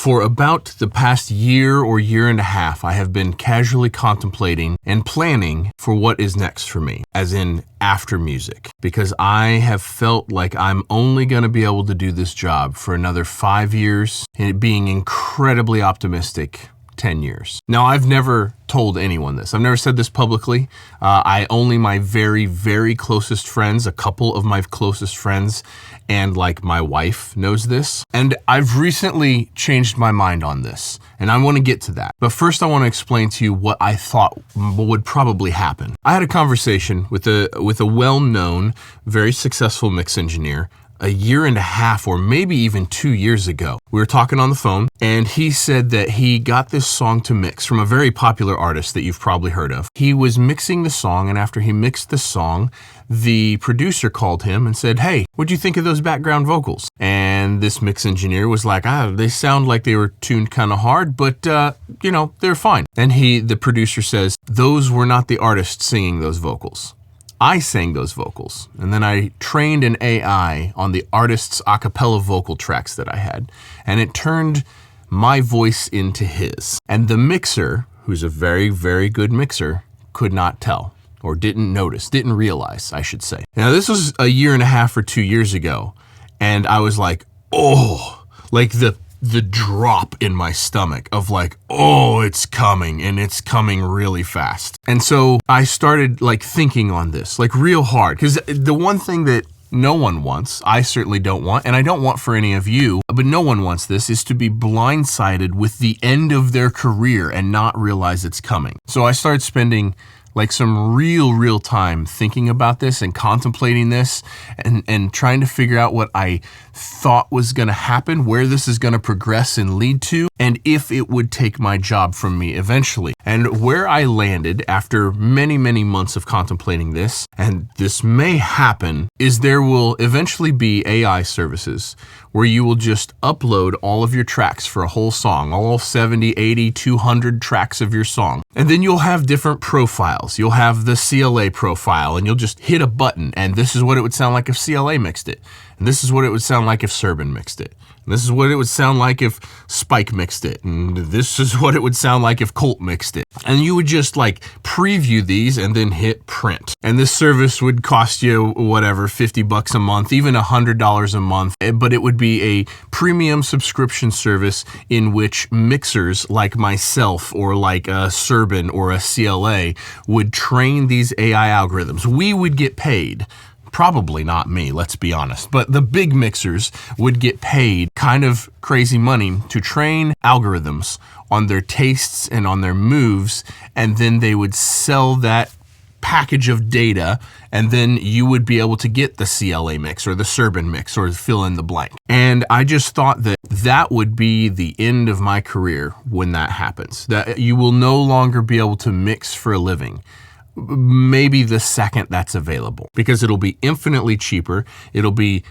For about the past year or year and a half, I have been casually contemplating and planning for what is next for me, as in after music, because I have felt like I'm only going to be able to do this job for another 5 years, and it being incredibly optimistic, 10 years. Now, I've never told anyone this. I've never said this publicly. Only my very, very closest friends, a couple of my closest friends, and like my wife knows this. And I've recently changed my mind on this, and I want to get to that. But first, I want to explain to you what I thought would probably happen. I had a conversation with a well-known, very successful mix engineer a year and a half or maybe even 2 years ago. We were talking on the phone, and he said that he got this song to mix from a very popular artist that you've probably heard of. He was mixing the song, and after he mixed the song, the producer called him and said, "Hey, what'd you think of those background vocals?" And this mix engineer was like, they sound like they were tuned kind of hard, but they're fine. And the producer says, "Those were not the artist singing those vocals. I sang those vocals, and then I trained an AI on the artist's a cappella vocal tracks that I had, and it turned my voice into his." And the mixer, who's a very, very good mixer, could not tell, or didn't realize, I should say. Now, this was a year and a half or 2 years ago, and I was like, like the drop in my stomach of like, it's coming, and it's coming really fast. And so I started like thinking on this like real hard, because the one thing that no one wants, I certainly don't want, and I don't want for any of you, but no one wants this, is to be blindsided with the end of their career and not realize it's coming. So I started spending like some real time thinking about this and contemplating this and trying to figure out what I thought was going to happen, where this is going to progress and lead to, and if it would take my job from me eventually. And where I landed after many months of contemplating this, and this may happen, is there will eventually be AI services where you will just upload all of your tracks for a whole song, all 70, 80, 200 tracks of your song. And then you'll have different profiles. You'll have the CLA profile, and you'll just hit a button, and this is what it would sound like if CLA mixed it. And this is what it would sound like if Serban mixed it. And this is what it would sound like if Spike mixed it. And this is what it would sound like if Colt mixed it. And you would just like preview these and then hit print. And this service would cost you whatever, $50 a month, even $100 a month. But it would be a premium subscription service in which mixers like myself or like a Serban or a CLA would train these AI algorithms. We would get paid. Probably not me, let's be honest, but the big mixers would get paid kind of crazy money to train algorithms on their tastes and on their moves, and then they would sell that package of data, and then you would be able to get the CLA mix or the Serban mix or fill in the blank. And I just thought that would be the end of my career when that happens, that you will no longer be able to mix for a living. Maybe the second that's available, because it'll be infinitely cheaper, it'll be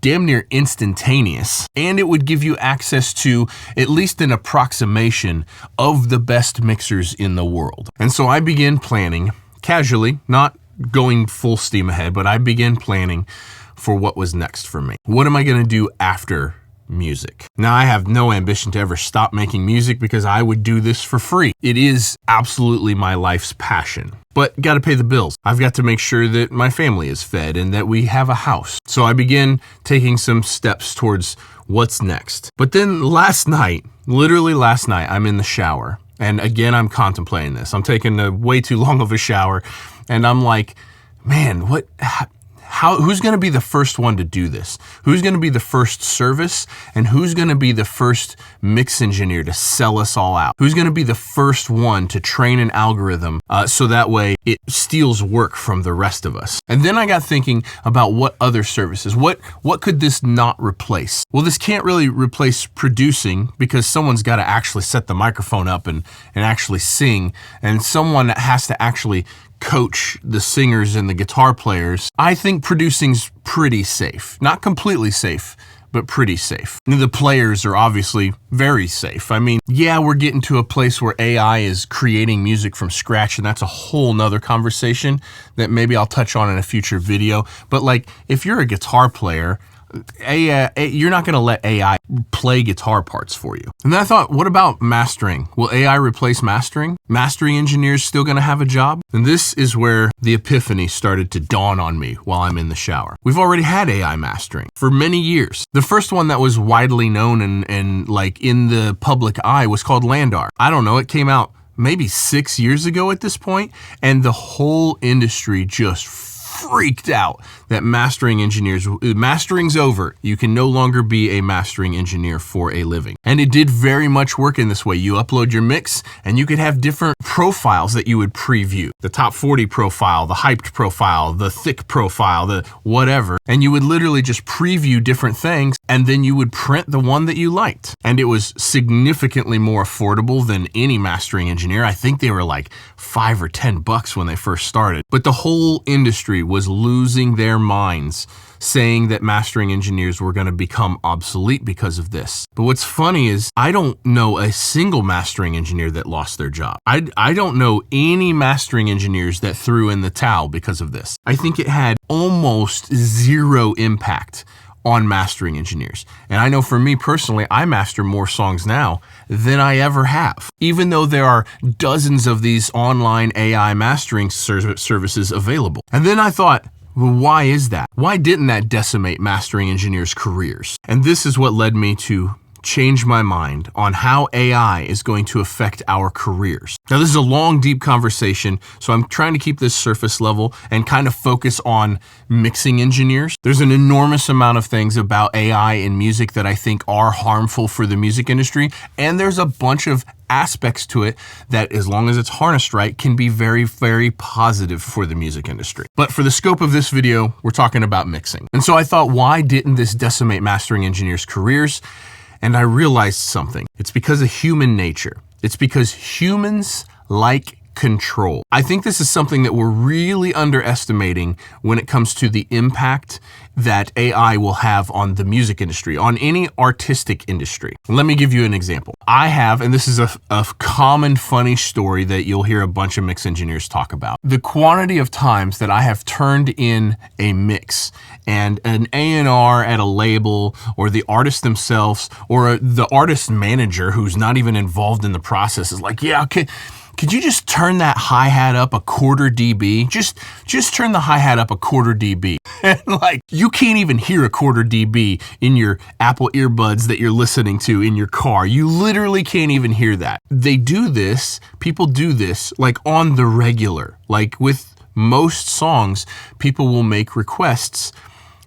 damn near instantaneous, and it would give you access to at least an approximation of the best mixers in the world. And so I began planning casually, not going full steam ahead, but I began planning for what was next for me. What am I going to do after music? Now, I have no ambition to ever stop making music because I would do this for free. It is absolutely my life's passion. But got to pay the bills. I've got to make sure that my family is fed and that we have a house. So I began taking some steps towards what's next. But then literally last night, I'm in the shower. And again, I'm contemplating this. I'm taking way too long of a shower. And I'm like, man, who's going to be the first one to do this? Who's going to be the first service? And who's going to be the first mix engineer to sell us all out? Who's going to be the first one to train an algorithm so that way it steals work from the rest of us? And then I got thinking about what other services, what could this not replace? Well, this can't really replace producing, because someone's got to actually set the microphone up and actually sing, and someone has to actually coach the singers and the guitar players. I think producing's pretty safe. Not completely safe, but pretty safe. The players are obviously very safe. I mean, yeah, we're getting to a place where AI is creating music from scratch, and that's a whole nother conversation that maybe I'll touch on in a future video. But like, if you're a guitar player, you're not going to let AI play guitar parts for you. And then I thought, what about mastering? Will AI replace mastering? Mastering engineers still going to have a job? And this is where the epiphany started to dawn on me while I'm in the shower. We've already had AI mastering for many years. The first one that was widely known and like in the public eye was called Landar. I don't know, it came out maybe 6 years ago at this point, and the whole industry just freaked out that mastering's over. You can no longer be a mastering engineer for a living. And it did very much work in this way. You upload your mix and you could have different profiles that you would preview. The top 40 profile, the hyped profile, the thick profile, the whatever. And you would literally just preview different things and then you would print the one that you liked. And it was significantly more affordable than any mastering engineer. I think they were like $5 or $10 when they first started. But the whole industry was losing their minds, saying that mastering engineers were going to become obsolete because of this. But what's funny is I don't know a single mastering engineer that lost their job. I don't know any mastering engineers that threw in the towel because of this. I think it had almost zero impact on mastering engineers. And I know for me personally, I master more songs now than I ever have, even though there are dozens of these online AI mastering services available. And then I thought, well, why is that? Why didn't that decimate mastering engineers' careers? And this is what led me to change my mind on how AI is going to affect our careers. Now, this is a long, deep conversation, so I'm trying to keep this surface level and kind of focus on mixing engineers. There's an enormous amount of things about AI in music that I think are harmful for the music industry, and there's a bunch of aspects to it that, as long as it's harnessed right, can be very, very positive for the music industry. But for the scope of this video, we're talking about mixing. And so I thought, why didn't this decimate mastering engineers' careers? And I realized something. It's because of human nature. It's because humans like control. I think this is something that we're really underestimating when it comes to the impact that AI will have on the music industry, on any artistic industry. Let me give you an example. I have, and this is a common funny story that you'll hear a bunch of mix engineers talk about. The quantity of times that I have turned in a mix and an A&R at a label, or the artist themselves, or the artist manager who's not even involved in the process is like, yeah, okay, could you just turn that hi-hat up a quarter dB? Just turn the hi-hat up a quarter dB. And like, you can't even hear a quarter dB in your Apple earbuds that you're listening to in your car. You literally can't even hear that. They do this, people do this like on the regular. Like with most songs, people will make requests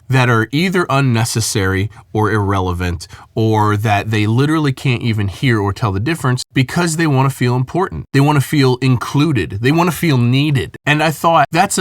that are either unnecessary or irrelevant, or that they literally can't even hear or tell the difference because they want to feel important. They want to feel included. They want to feel needed. And I thought that's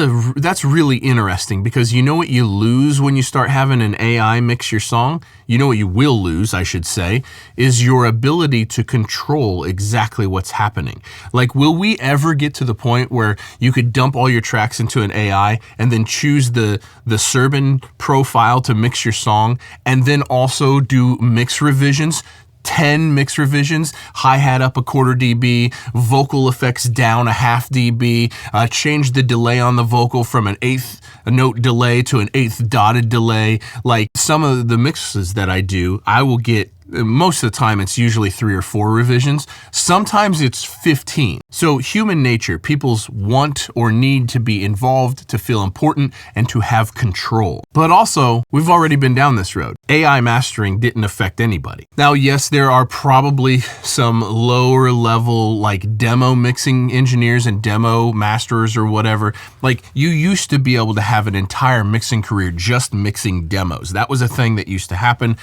really interesting, because you know what you lose when you start having an AI mix your song? You know what you will lose, I should say, is your ability to control exactly what's happening. Like, will we ever get to the point where you could dump all your tracks into an AI and then choose the Serban profile to mix your song, and then also do mix revisions? 10 mix revisions, hi-hat up a quarter dB, vocal effects down a half dB, change the delay on the vocal from an eighth note delay to an eighth dotted delay. Like, some of the mixes that I do, I will get, most of the time it's usually 3 or 4 revisions. Sometimes it's 15. So human nature, people's want or need to be involved, to feel important, and to have control. But also, we've already been down this road. AI mastering didn't affect anybody. Now, yes, there are probably some lower level, like demo mixing engineers and demo masters or whatever. Like, you used to be able to have an entire mixing career just mixing demos. That was a thing that used to happen.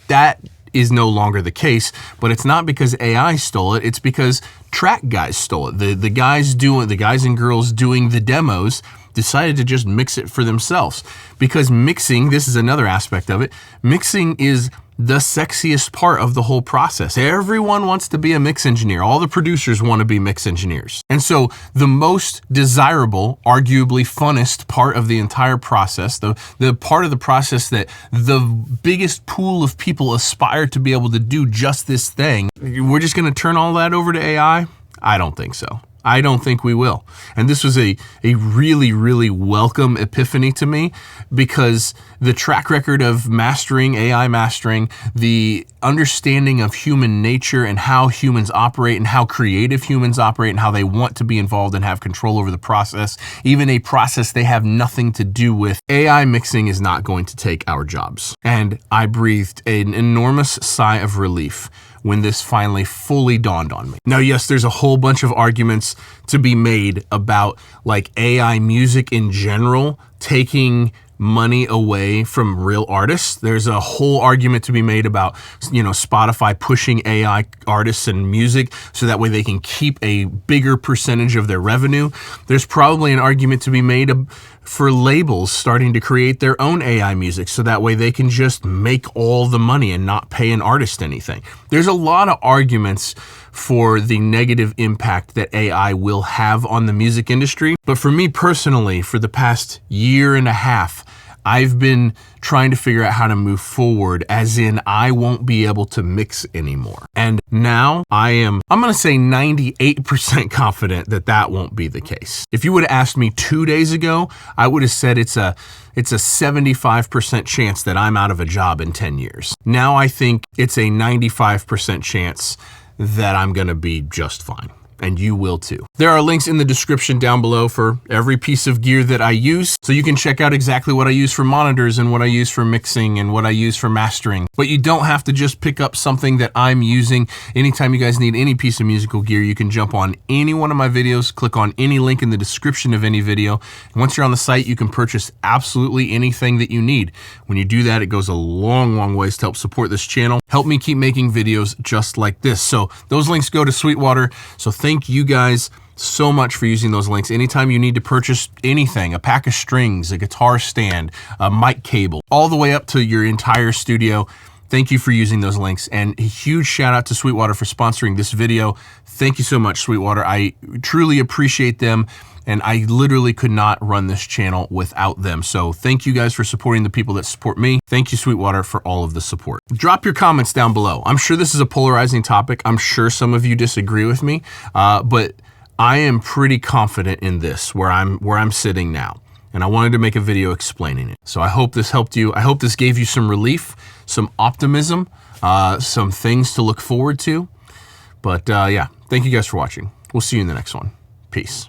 That is no longer the case, but it's not because AI stole it. It's because track guys stole it. The guys and girls doing the demos decided to just mix it for themselves. Because mixing, this is another aspect of it, mixing is the sexiest part of the whole process. Everyone wants to be a mix engineer. All the producers want to be mix engineers. And so the most desirable, arguably funnest part of the entire process, the part of the process that the biggest pool of people aspire to be able to do just this thing, we're just going to turn all that over to AI? I don't think so. I don't think we will. And this was a really, really welcome epiphany to me, because the track record of mastering, AI mastering, the understanding of human nature and how humans operate and how creative humans operate and how they want to be involved and have control over the process, even a process they have nothing to do with. AI mixing is not going to take our jobs. And I breathed an enormous sigh of relief when this finally fully dawned on me. Now, yes, there's a whole bunch of arguments to be made about like AI music in general taking money away from real artists. There's a whole argument to be made about, Spotify pushing AI artists and music so that way they can keep a bigger percentage of their revenue. There's probably an argument to be made for labels starting to create their own AI music so that way they can just make all the money and not pay an artist anything. There's a lot of arguments for the negative impact that AI will have on the music industry. But for me personally, for the past year and a half, I've been trying to figure out how to move forward, as in I won't be able to mix anymore. And now I'm going to say 98% confident that that won't be the case. If you would have asked me 2 days ago, I would have said it's a 75% chance that I'm out of a job in 10 years. Now I think it's a 95% chance that I'm going to be just fine. And you will too. There are links in the description down below for every piece of gear that I use, so you can check out exactly what I use for monitors and what I use for mixing and what I use for mastering. But you don't have to just pick up something that I'm using. Anytime you guys need any piece of musical gear, you can jump on any one of my videos, click on any link in the description of any video. And once you're on the site, you can purchase absolutely anything that you need. When you do that, it goes a long, long ways to help support this channel, help me keep making videos just like this. So those links go to Sweetwater. So thank you guys so much for using those links. Anytime you need to purchase anything, a pack of strings, a guitar stand, a mic cable, all the way up to your entire studio, thank you for using those links. And a huge shout out to Sweetwater for sponsoring this video. Thank you so much, Sweetwater. I truly appreciate them. And I literally could not run this channel without them. So thank you guys for supporting the people that support me. Thank you, Sweetwater, for all of the support. Drop your comments down below. I'm sure this is a polarizing topic. I'm sure some of you disagree with me, but I am pretty confident in this, where I'm sitting now. And I wanted to make a video explaining it. So I hope this helped you. I hope this gave you some relief, some optimism, some things to look forward to. But yeah, thank you guys for watching. We'll see you in the next one. Peace.